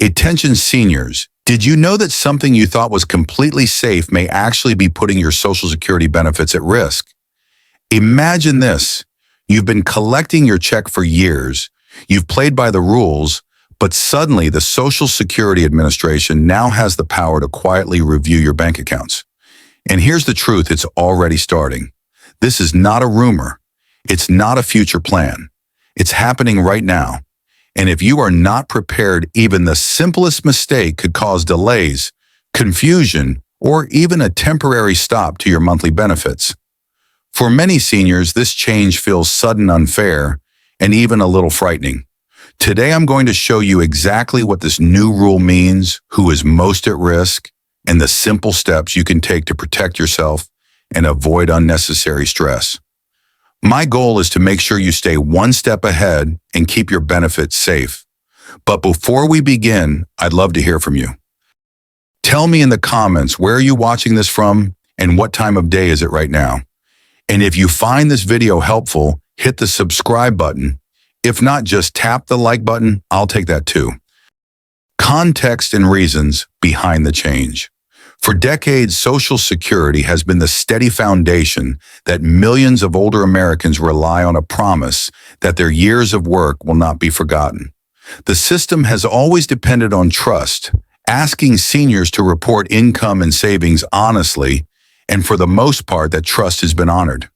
Attention seniors, did you know that something you thought was completely safe may actually be putting your Social Security benefits at risk? Imagine this. You've been collecting your check for years, you've played by the rules, but suddenly the Social Security Administration now has the power to quietly review your bank accounts. And here's the truth, it's already starting. This is not a rumor. It's not a future plan. It's happening right now. And if you are not prepared, even the simplest mistake could cause delays, confusion, or even a temporary stop to your monthly benefits. For many seniors, this change feels sudden, unfair, and even a little frightening. Today, I'm going to show you exactly what this new rule means, who is most at risk, and the simple steps you can take to protect yourself and avoid unnecessary stress. My goal is to make sure you stay one step ahead and keep your benefits safe. But before we begin, I'd love to hear from you. Tell me in the comments, where are you watching this from and what time of day is it right now? And if you find this video helpful, hit the subscribe button. If not, just tap the like button. I'll take that too. Context and reasons behind the change. For decades, Social Security has been the steady foundation that millions of older Americans rely on, a promise that their years of work will not be forgotten. The system has always depended on trust, asking seniors to report income and savings honestly, and for the most part, that trust has been honored.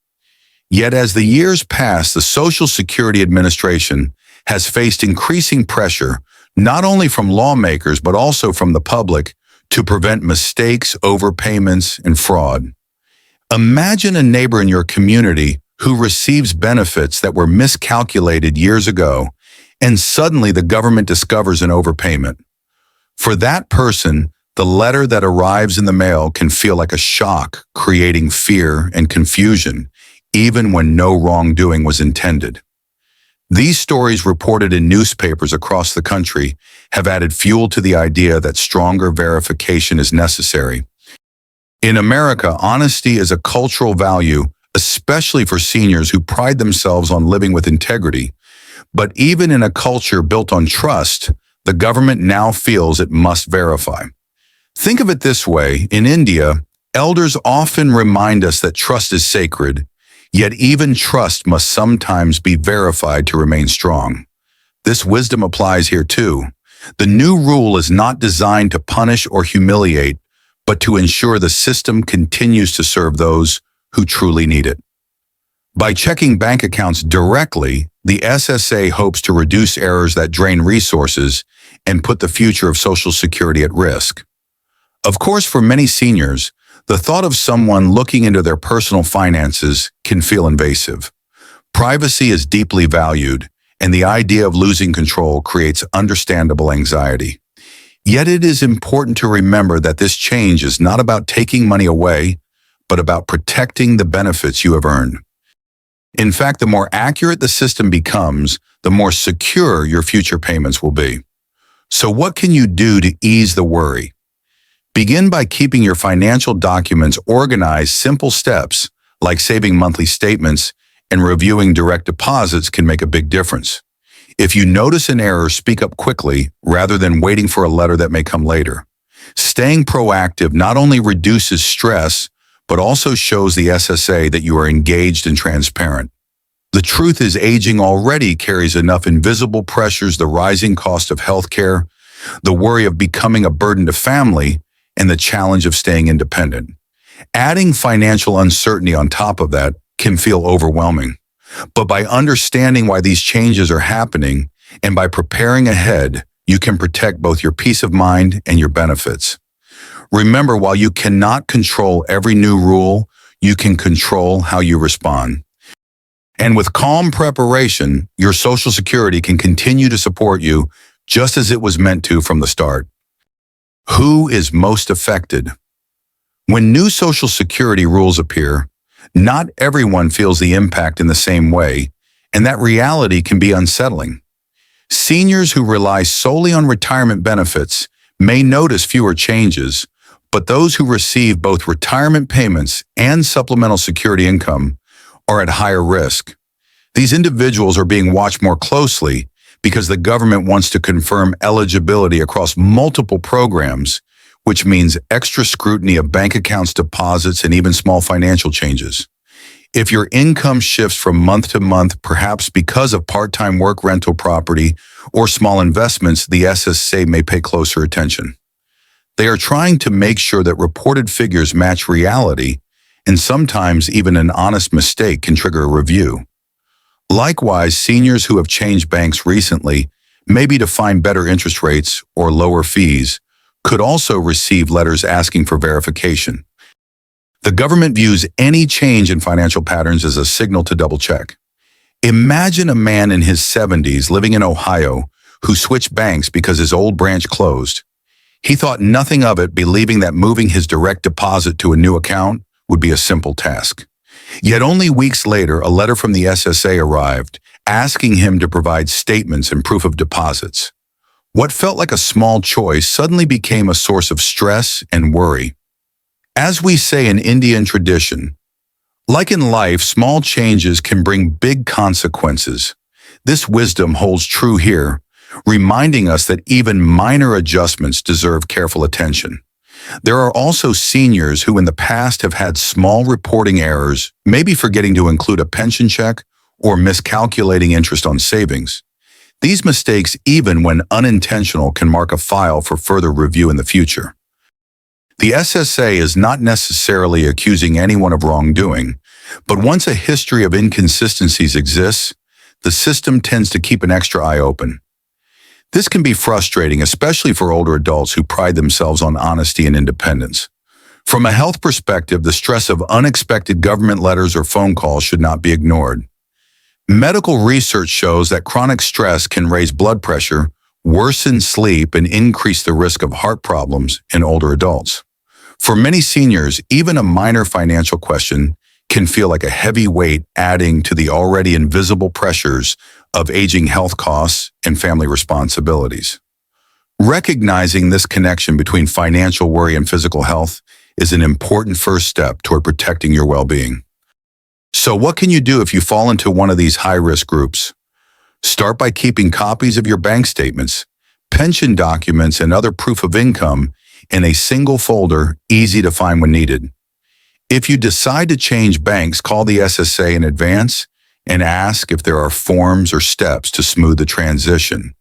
Yet as the years pass, the Social Security Administration has faced increasing pressure, not only from lawmakers, but also from the public, to prevent mistakes, overpayments, and fraud. Imagine a neighbor in your community who receives benefits that were miscalculated years ago, and suddenly the government discovers an overpayment. For that person, the letter that arrives in the mail can feel like a shock, creating fear and confusion, even when no wrongdoing was intended. These stories, reported in newspapers across the country, have added fuel to the idea that stronger verification is necessary. In America, honesty is a cultural value, especially for seniors who pride themselves on living with integrity. But even in a culture built on trust, the government now feels it must verify. Think of it this way: in India, elders often remind us that trust is sacred, yet even trust must sometimes be verified to remain strong. This wisdom applies here too. The new rule is not designed to punish or humiliate, but to ensure the system continues to serve those who truly need it. By checking bank accounts directly, the SSA hopes to reduce errors that drain resources and put the future of Social Security at risk. Of course, for many seniors, the thought of someone looking into their personal finances can feel invasive. Privacy is deeply valued, and the idea of losing control creates understandable anxiety. Yet it is important to remember that this change is not about taking money away, but about protecting the benefits you have earned. In fact, the more accurate the system becomes, the more secure your future payments will be. So what can you do to ease the worry? Begin by keeping your financial documents organized. Simple steps like saving monthly statements and reviewing direct deposits can make a big difference. If you notice an error, speak up quickly rather than waiting for a letter that may come later. Staying proactive not only reduces stress, but also shows the SSA that you are engaged and transparent. The truth is, aging already carries enough invisible pressures: the rising cost of healthcare, the worry of becoming a burden to family, and the challenge of staying independent. Adding financial uncertainty on top of that can feel overwhelming. But by understanding why these changes are happening and by preparing ahead, you can protect both your peace of mind and your benefits. Remember, while you cannot control every new rule, you can control how you respond. And with calm preparation, your Social Security can continue to support you just as it was meant to from the start. Who is most affected? When new Social Security rules appear, not everyone feels the impact in the same way, and that reality can be unsettling. Seniors who rely solely on retirement benefits may notice fewer changes, but those who receive both retirement payments and supplemental security income are at higher risk. These individuals are being watched more closely because the government wants to confirm eligibility across multiple programs, which means extra scrutiny of bank accounts, deposits, and even small financial changes. If your income shifts from month to month, perhaps because of part-time work, rental property, or small investments, the SSA may pay closer attention. They are trying to make sure that reported figures match reality, and sometimes even an honest mistake can trigger a review. Likewise, seniors who have changed banks recently, maybe to find better interest rates or lower fees, could also receive letters asking for verification. The government views any change in financial patterns as a signal to double-check. Imagine a man in his 70s living in Ohio who switched banks because his old branch closed. He thought nothing of it, believing that moving his direct deposit to a new account would be a simple task. Yet only weeks later, a letter from the SSA arrived, asking him to provide statements and proof of deposits. What felt like a small choice suddenly became a source of stress and worry. As we say in Indian tradition, like in life, small changes can bring big consequences. This wisdom holds true here, reminding us that even minor adjustments deserve careful attention. There are also seniors who in the past have had small reporting errors, maybe forgetting to include a pension check or miscalculating interest on savings. These mistakes, even when unintentional, can mark a file for further review in the future. The SSA is not necessarily accusing anyone of wrongdoing, but once a history of inconsistencies exists, the system tends to keep an extra eye open. This can be frustrating, especially for older adults who pride themselves on honesty and independence. From a health perspective, the stress of unexpected government letters or phone calls should not be ignored. Medical research shows that chronic stress can raise blood pressure, worsen sleep, and increase the risk of heart problems in older adults. For many seniors, even a minor financial question can feel like a heavy weight, adding to the already invisible pressures of aging health costs and family responsibilities. Recognizing this connection between financial worry and physical health is an important first step toward protecting your well-being. So what can you do if you fall into one of these high-risk groups? Start by keeping copies of your bank statements, pension documents, and other proof of income in a single folder, easy to find when needed. If you decide to change banks, call the SSA in advance and ask if there are forms or steps to smooth the transition.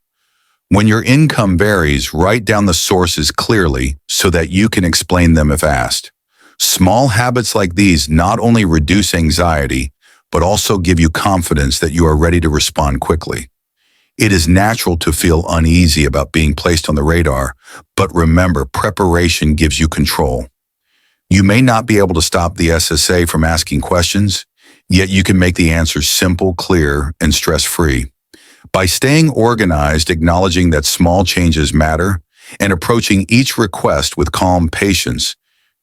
When your income varies, write down the sources clearly so that you can explain them if asked. Small habits like these not only reduce anxiety, but also give you confidence that you are ready to respond quickly. It is natural to feel uneasy about being placed on the radar, but remember, preparation gives you control. You may not be able to stop the SSA from asking questions, yet you can make the answers simple, clear, and stress-free. By staying organized, acknowledging that small changes matter, and approaching each request with calm patience,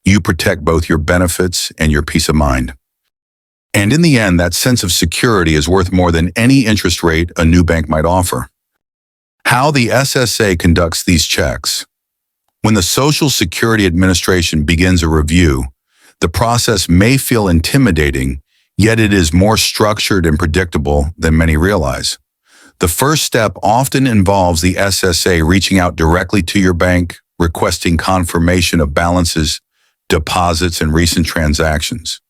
you protect both your benefits and your peace of mind. And in the end, that sense of security is worth more than any interest rate a new bank might offer. How the SSA conducts these checks. When the Social Security Administration begins a review, the process may feel intimidating, yet it is more structured and predictable than many realize. The first step often involves the SSA reaching out directly to your bank, requesting confirmation of balances, deposits, and recent transactions.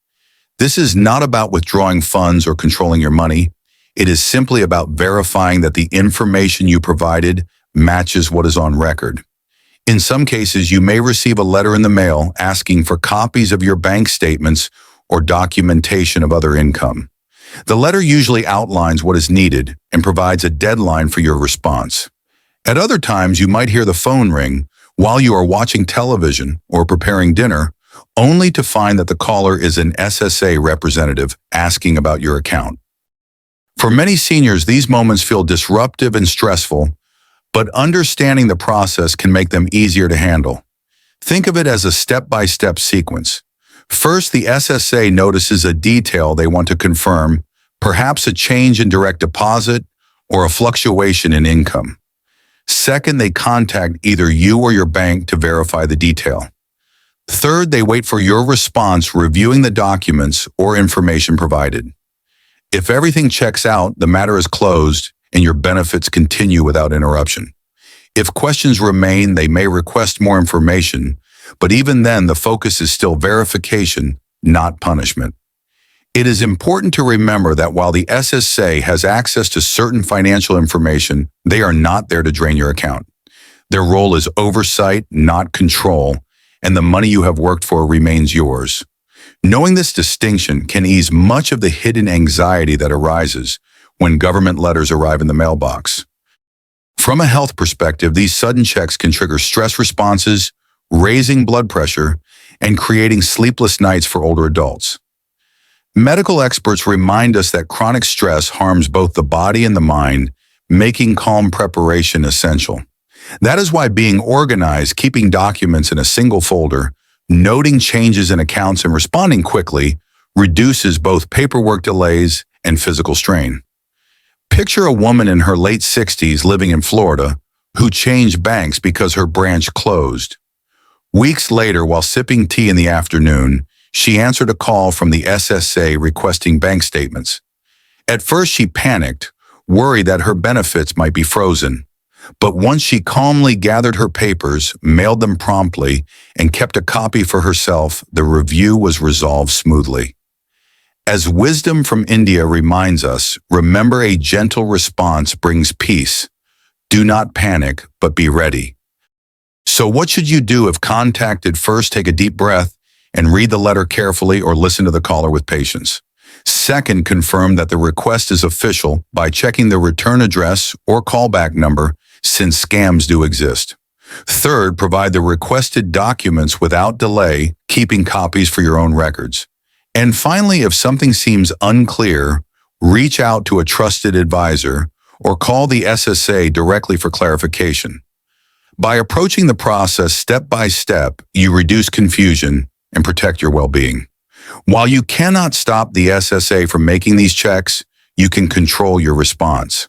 This is not about withdrawing funds or controlling your money. It is simply about verifying that the information you provided matches what is on record. In some cases, you may receive a letter in the mail asking for copies of your bank statements or documentation of other income. The letter usually outlines what is needed and provides a deadline for your response. At other times, you might hear the phone ring while you are watching television or preparing dinner, only to find that the caller is an SSA representative asking about your account. For many seniors, these moments feel disruptive and stressful, but understanding the process can make them easier to handle. Think of it as a step-by-step sequence. First, the SSA notices a detail they want to confirm, perhaps a change in direct deposit or a fluctuation in income. Second, they contact either you or your bank to verify the detail. Third, they wait for your response, reviewing the documents or information provided. If everything checks out, the matter is closed and your benefits continue without interruption. If questions remain, they may request more information, but even then, the focus is still verification, not punishment. It is important to remember that while the SSA has access to certain financial information, they are not there to drain your account. Their role is oversight, not control, and the money you have worked for remains yours. Knowing this distinction can ease much of the hidden anxiety that arises when government letters arrive in the mailbox. From a health perspective, these sudden checks can trigger stress responses, raising blood pressure, and creating sleepless nights for older adults. Medical experts remind us that chronic stress harms both the body and the mind, making calm preparation essential. That is why being organized, keeping documents in a single folder, noting changes in accounts and responding quickly reduces both paperwork delays and physical strain. Picture a woman in her late 60s living in Florida who changed banks because her branch closed. Weeks later, while sipping tea in the afternoon, she answered a call from the SSA requesting bank statements. At first, she panicked, worried that her benefits might be frozen. But once she calmly gathered her papers, mailed them promptly, and kept a copy for herself, the review was resolved smoothly. As wisdom from India reminds us, remember a gentle response brings peace. Do not panic, but be ready. So what should you do if contacted? First, take a deep breath and read the letter carefully or listen to the caller with patience. Second, confirm that the request is official by checking the return address or callback number, since scams do exist. Third, provide the requested documents without delay, keeping copies for your own records. And finally, if something seems unclear, reach out to a trusted advisor or call the SSA directly for clarification. By approaching the process step by step, you reduce confusion and protect your well-being. While you cannot stop the SSA from making these checks, you can control your response.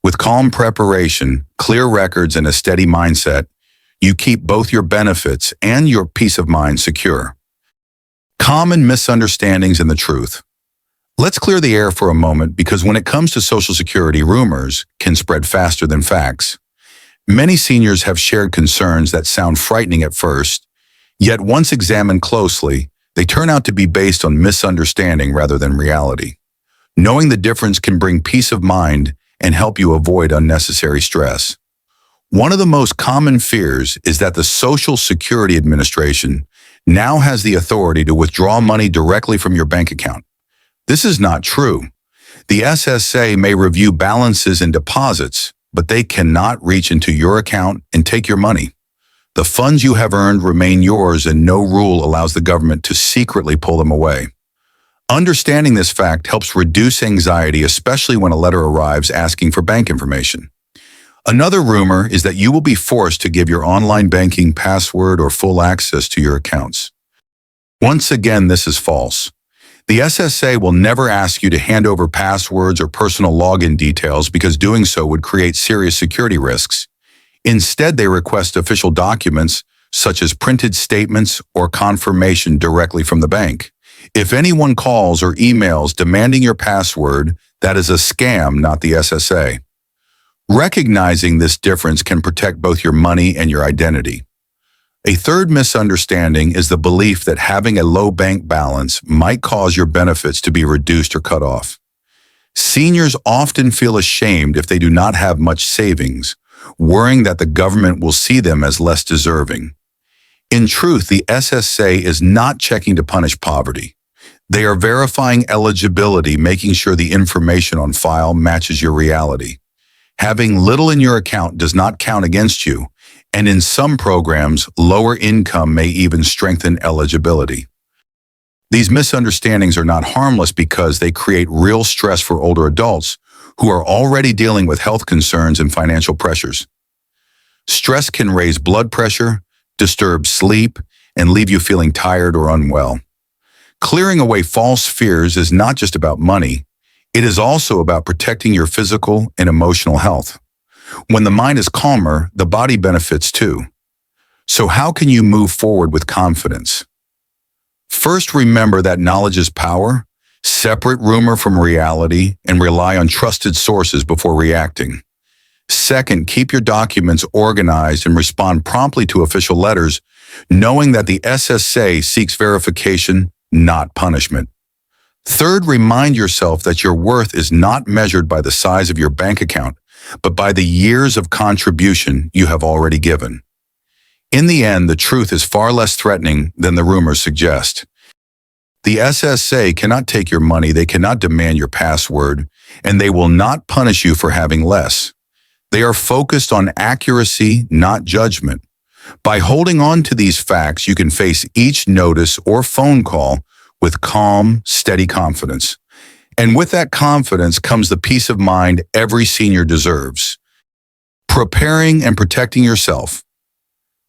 With calm preparation, clear records, and a steady mindset, you keep both your benefits and your peace of mind secure. Common misunderstandings and the truth. Let's clear the air for a moment because when it comes to Social Security, rumors can spread faster than facts. Many seniors have shared concerns that sound frightening at first, yet once examined closely, they turn out to be based on misunderstanding rather than reality. Knowing the difference can bring peace of mind and help you avoid unnecessary stress. One of the most common fears is that the Social Security Administration now has the authority to withdraw money directly from your bank account. This is not true. The SSA may review balances and deposits, but they cannot reach into your account and take your money. The funds you have earned remain yours, and no rule allows the government to secretly pull them away. Understanding this fact helps reduce anxiety, especially when a letter arrives asking for bank information. Another rumor is that you will be forced to give your online banking password or full access to your accounts. Once again, this is false. The SSA will never ask you to hand over passwords or personal login details because doing so would create serious security risks. Instead, they request official documents such as printed statements or confirmation directly from the bank. If anyone calls or emails demanding your password, that is a scam, not the SSA. Recognizing this difference can protect both your money and your identity. A third misunderstanding is the belief that having a low bank balance might cause your benefits to be reduced or cut off. Seniors often feel ashamed if they do not have much savings, worrying that the government will see them as less deserving. In truth, the SSA is not checking to punish poverty. They are verifying eligibility, making sure the information on file matches your reality. Having little in your account does not count against you, and in some programs, lower income may even strengthen eligibility. These misunderstandings are not harmless because they create real stress for older adults who are already dealing with health concerns and financial pressures. Stress can raise blood pressure, disturb sleep, and leave you feeling tired or unwell. Clearing away false fears is not just about money. It is also about protecting your physical and emotional health. When the mind is calmer, the body benefits too. So how can you move forward with confidence? First, remember that knowledge is power. Separate rumor from reality and rely on trusted sources before reacting. Second, keep your documents organized and respond promptly to official letters, knowing that the SSA seeks verification, not punishment. Third, remind yourself that your worth is not measured by the size of your bank account, but by the years of contribution you have already given. In the end, the truth is far less threatening than the rumors suggest. The SSA cannot take your money, they cannot demand your password, and they will not punish you for having less. They are focused on accuracy, not judgment. By holding on to these facts, you can face each notice or phone call with calm, steady confidence. And with that confidence comes the peace of mind every senior deserves. Preparing and protecting yourself.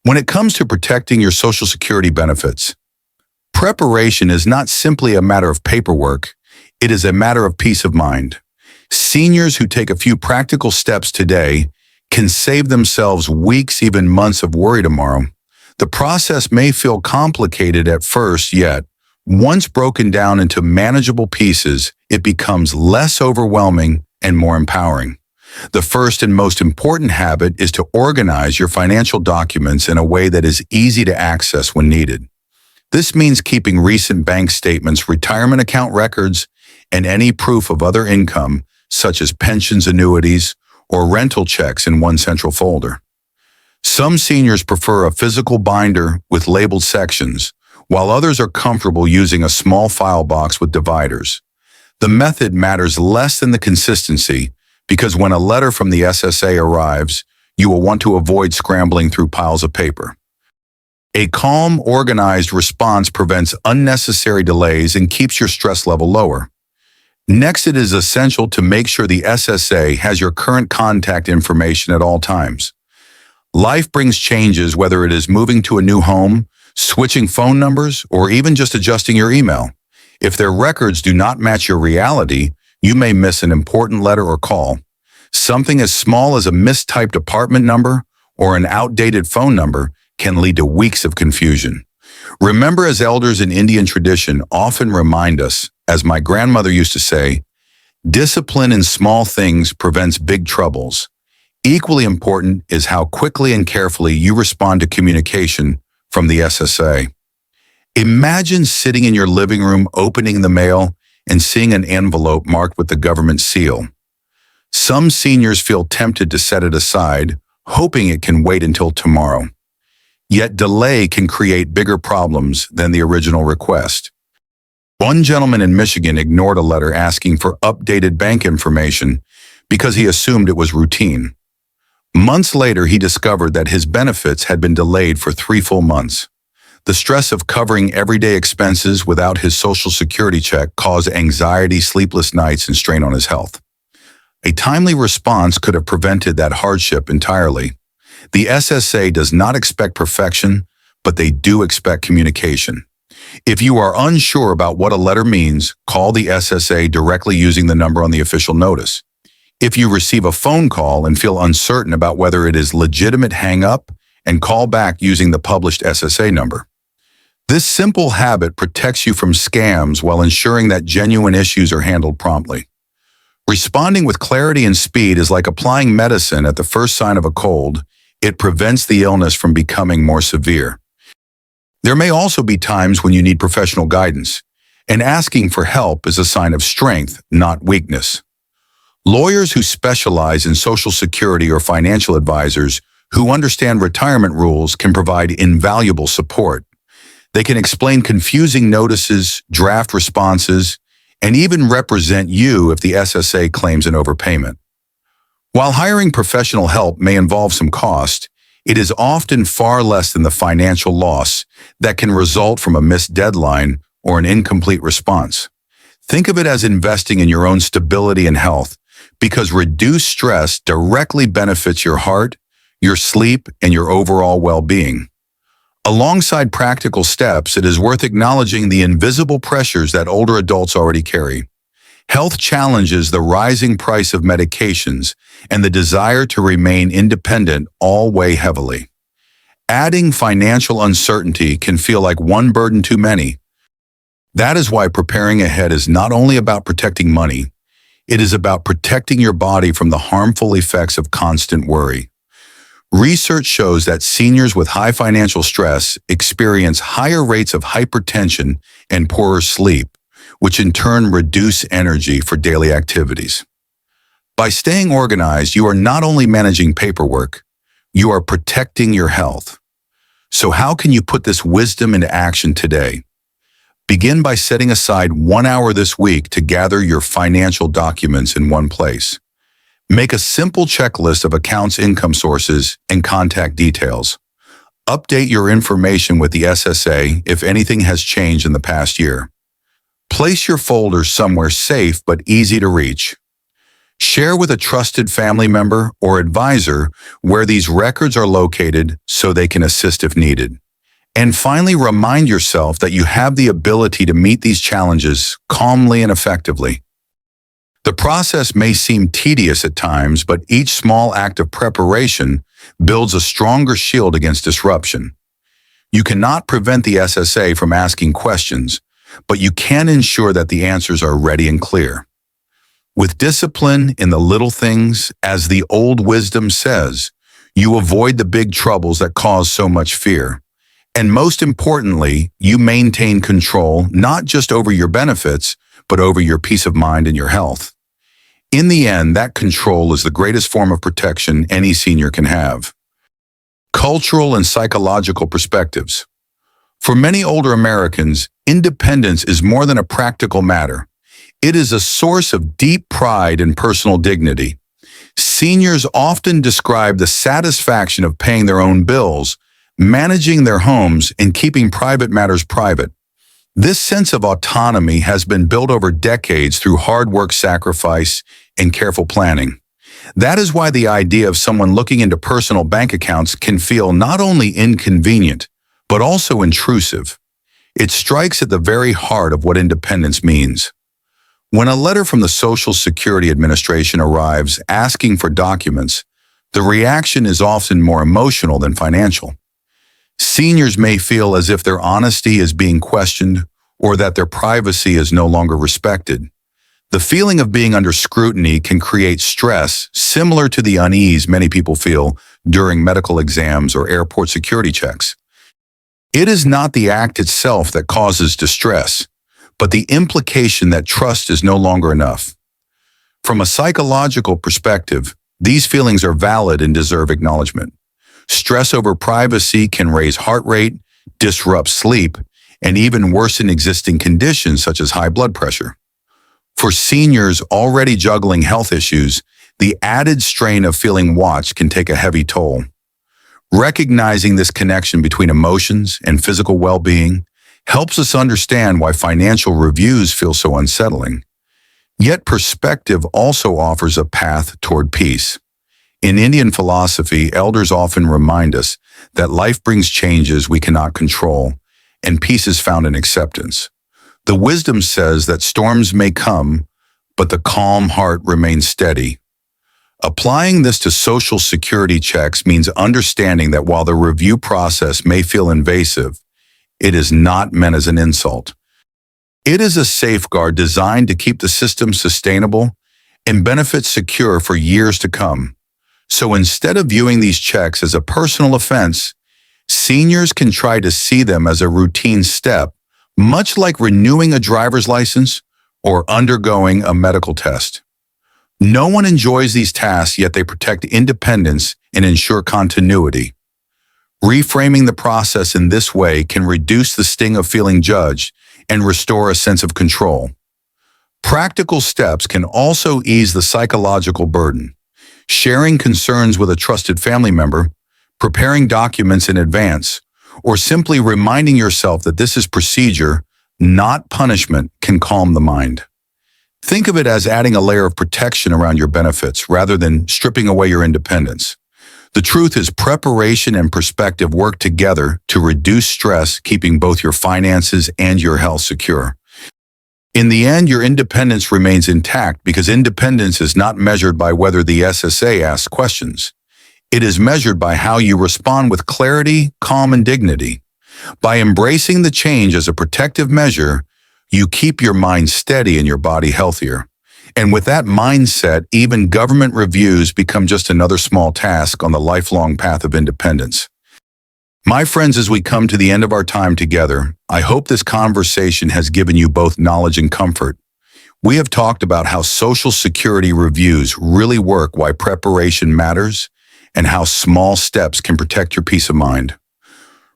When it comes to protecting your Social Security benefits, preparation is not simply a matter of paperwork, it is a matter of peace of mind. Seniors who take a few practical steps today can save themselves weeks, even months of worry tomorrow. The process may feel complicated at first, yet once broken down into manageable pieces, it becomes less overwhelming and more empowering. The first and most important habit is to organize your financial documents in a way that is easy to access when needed. This means keeping recent bank statements, retirement account records, and any proof of other income, such as pensions, annuities, or rental checks in one central folder. Some seniors prefer a physical binder with labeled sections, while others are comfortable using a small file box with dividers. The method matters less than the consistency, because when a letter from the SSA arrives, you will want to avoid scrambling through piles of paper. A calm, organized response prevents unnecessary delays and keeps your stress level lower. Next, it is essential to make sure the SSA has your current contact information at all times. Life brings changes, whether it is moving to a new home, switching phone numbers, or even just adjusting your email. If their records do not match your reality, you may miss an important letter or call. Something as small as a mistyped apartment number or an outdated phone number can lead to weeks of confusion. Remember, as elders in Indian tradition often remind us, as my grandmother used to say, discipline in small things prevents big troubles. Equally important is how quickly and carefully you respond to communication from the SSA. Imagine sitting in your living room, opening the mail, and seeing an envelope marked with the government seal. Some seniors feel tempted to set it aside, hoping it can wait until tomorrow. Yet delay can create bigger problems than the original request. One gentleman in Michigan ignored a letter asking for updated bank information because he assumed it was routine. Months later, he discovered that his benefits had been delayed for 3 full months. The stress of covering everyday expenses without his Social Security check caused anxiety, sleepless nights, and strain on his health. A timely response could have prevented that hardship entirely. The SSA does not expect perfection, but they do expect communication. If you are unsure about what a letter means, call the SSA directly using the number on the official notice. If you receive a phone call and feel uncertain about whether it is legitimate, hang up and call back using the published SSA number. This simple habit protects you from scams while ensuring that genuine issues are handled promptly. Responding with clarity and speed is like applying medicine at the first sign of a cold. It prevents the illness from becoming more severe. There may also be times when you need professional guidance, and asking for help is a sign of strength, not weakness. Lawyers who specialize in Social Security or financial advisors who understand retirement rules can provide invaluable support. They can explain confusing notices, draft responses, and even represent you if the SSA claims an overpayment. While hiring professional help may involve some cost, it is often far less than the financial loss that can result from a missed deadline or an incomplete response. Think of it as investing in your own stability and health, because reduced stress directly benefits your heart, your sleep, and your overall well-being. Alongside practical steps, it is worth acknowledging the invisible pressures that older adults already carry. Health challenges, the rising price of medications, and the desire to remain independent all weigh heavily. Adding financial uncertainty can feel like one burden too many. That is why preparing ahead is not only about protecting money, it is about protecting your body from the harmful effects of constant worry. Research shows that seniors with high financial stress experience higher rates of hypertension and poorer sleep, which in turn reduce energy for daily activities. By staying organized, you are not only managing paperwork, you are protecting your health. So how can you put this wisdom into action today? Begin by setting aside 1 hour this week to gather your financial documents in one place. Make a simple checklist of accounts, income sources, and contact details. Update your information with the SSA if anything has changed in the past year. Place your folders somewhere safe but easy to reach. Share with a trusted family member or advisor where these records are located so they can assist if needed. And finally, remind yourself that you have the ability to meet these challenges calmly and effectively. The process may seem tedious at times, but each small act of preparation builds a stronger shield against disruption. You cannot prevent the SSA from asking questions, but you can ensure that the answers are ready and clear. With discipline in the little things, as the old wisdom says, you avoid the big troubles that cause so much fear. And most importantly, you maintain control not just over your benefits, but over your peace of mind and your health. In the end, that control is the greatest form of protection any senior can have. Cultural and psychological perspectives. For many older Americans, independence is more than a practical matter. It is a source of deep pride and personal dignity. Seniors often describe the satisfaction of paying their own bills, managing their homes, and keeping private matters private. This sense of autonomy has been built over decades through hard work, sacrifice, and careful planning. That is why the idea of someone looking into personal bank accounts can feel not only inconvenient, but also intrusive. It strikes at the very heart of what independence means. When a letter from the Social Security Administration arrives asking for documents, the reaction is often more emotional than financial. Seniors may feel as if their honesty is being questioned or that their privacy is no longer respected. The feeling of being under scrutiny can create stress similar to the unease many people feel during medical exams or airport security checks. It is not the act itself that causes distress, but the implication that trust is no longer enough. From a psychological perspective, these feelings are valid and deserve acknowledgement. Stress over privacy can raise heart rate, disrupt sleep, and even worsen existing conditions such as high blood pressure. For seniors already juggling health issues, the added strain of feeling watched can take a heavy toll. Recognizing this connection between emotions and physical well-being helps us understand why financial reviews feel so unsettling. Yet perspective also offers a path toward peace. In Indian philosophy, elders often remind us that life brings changes we cannot control, and peace is found in acceptance. The wisdom says that storms may come, but the calm heart remains steady. Applying this to Social Security checks means understanding that while the review process may feel invasive, it is not meant as an insult. It is a safeguard designed to keep the system sustainable and benefits secure for years to come. So instead of viewing these checks as a personal offense, seniors can try to see them as a routine step, much like renewing a driver's license or undergoing a medical test. No one enjoys these tasks, yet they protect independence and ensure continuity. Reframing the process in this way can reduce the sting of feeling judged and restore a sense of control. Practical steps can also ease the psychological burden. Sharing concerns with a trusted family member, preparing documents in advance, or simply reminding yourself that this is procedure, not punishment, can calm the mind. Think of it as adding a layer of protection around your benefits rather than stripping away your independence. The truth is preparation and perspective work together to reduce stress, keeping both your finances and your health secure. In the end, your independence remains intact because independence is not measured by whether the SSA asks questions. It is measured by how you respond with clarity, calm, and dignity. By embracing the change as a protective measure, You keep your mind steady and your body healthier. And with that mindset, even government reviews become just another small task on the lifelong path of independence. My friends, as we come to the end of our time together, I hope this conversation has given you both knowledge and comfort. We have talked about how Social Security reviews really work, why preparation matters, and how small steps can protect your peace of mind.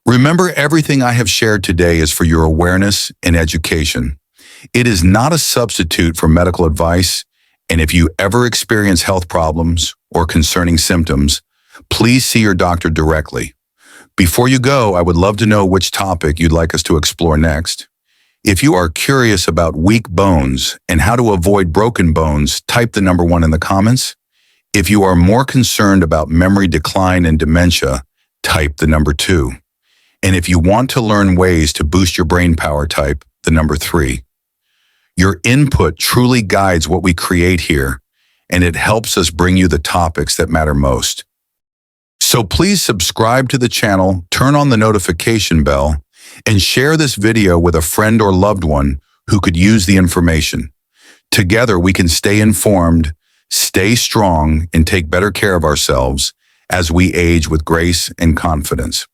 Remember, everything I have shared today is for your awareness and education. It is not a substitute for medical advice, and if you ever experience health problems or concerning symptoms, please see your doctor directly. Before you go, I would love to know which topic you'd like us to explore next. If you are curious about weak bones and how to avoid broken bones, type the number 1 in the comments. If you are more concerned about memory decline and dementia, type the number 2. And if you want to learn ways to boost your brain power, type the number 3. Your input truly guides what we create here, and it helps us bring you the topics that matter most. So please subscribe to the channel, turn on the notification bell, and share this video with a friend or loved one who could use the information. Together we can stay informed, stay strong, and take better care of ourselves as we age with grace and confidence.